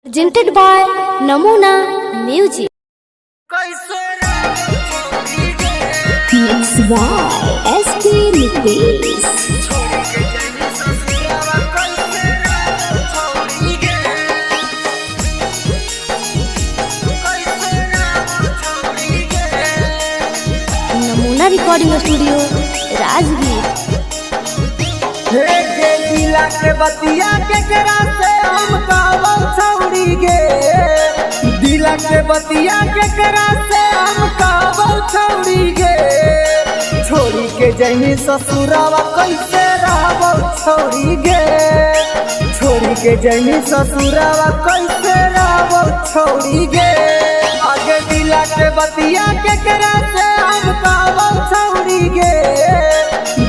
Presented by Namuna Music. Mixed by SP Nitesh. नमूना recording studio Rajgir. दिला के बतिया के करा से हम कावल छौड़ी गे, दिला के बतिया के करा से हम कावल छौड़ी गे, छोड़ी के जैनी ससुरावा कैसे रहबो छौड़ी गे, छोड़ी के जैनी ससुरावा कैसे रहबो छौड़ी गे, आगे दिला के बतिया के करा से हम कावल छौड़ी गे,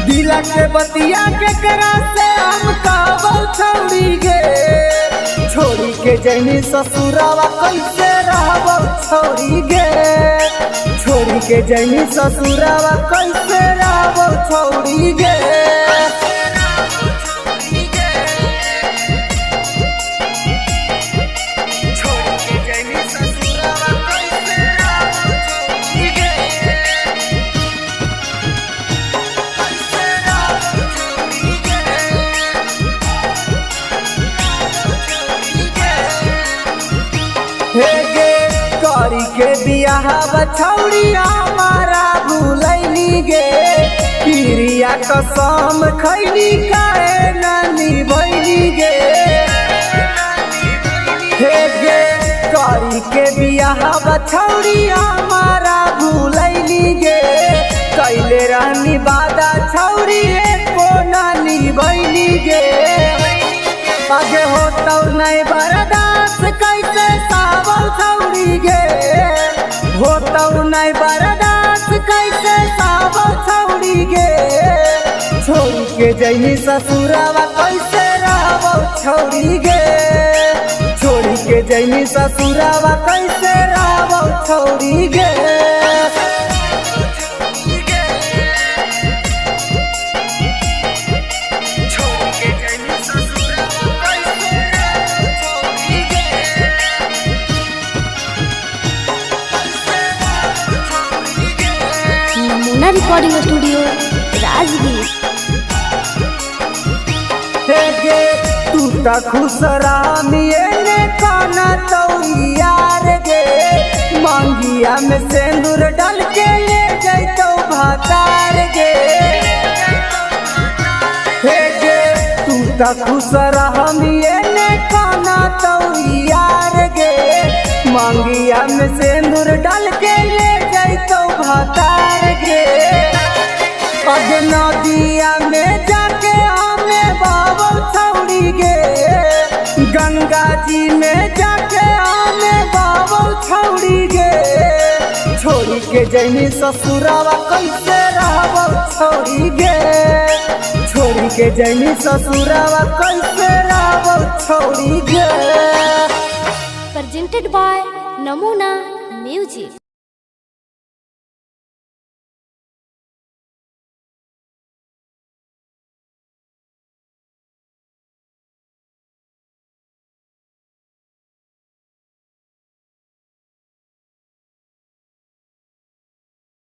दिला के बतिया के करा से हम कावल छौड़ी गे, छोड़ी के जैनी ससुरावा कैसे रहबो छौड़ी गे, छोड़ी के जैनी ससुरावा कैसे रहबो छौड़ी गे। करी के बियाह बछौड़ी हमारा भूलैली गे, पिरिया कसम खैली काहे नानी भैली गे, हे गे करी के बियाह बछौड़ी हमारा भूलैली गे, कैले रहनी बादा छौड़ी एको नानी भैली गे, आगे होतौ नहीं बर्दाश्त कैसे सावल छौड़ी गे, होतौ नहीं बर्दाश्त कैसे सावल छौड़ी गे, छोड़ी के जैनी ससुरावा कैसे रहबो छौड़ी गे, छोड़ी के जैनी ससुरावा कैसे रहबो छौड़ी गे। नमूना रिकॉर्डिंग स्टूडियो राजगीर। गे तू त खुश रामिए ने काना तो यार गे, मांगिया में सिंदूर डाल के ले जैतो भातार गे, हे गे तू त खुश रामिए ने काना तो यार गे, मांगिया में सिंदूर डाल के ले जैतो भातार गे, अब नदिया में जाके हमें बाबल छौड़ी गे, गंगा जी में जाके हमें बाबल छौड़ी गे, छोड़ी के जैनी ससुरावा कैसे रहबो छौड़ी गे, छोड़ी के जैनी ससुरावा कैसे रहबो छौड़ी गे। Presented by Namuna Music.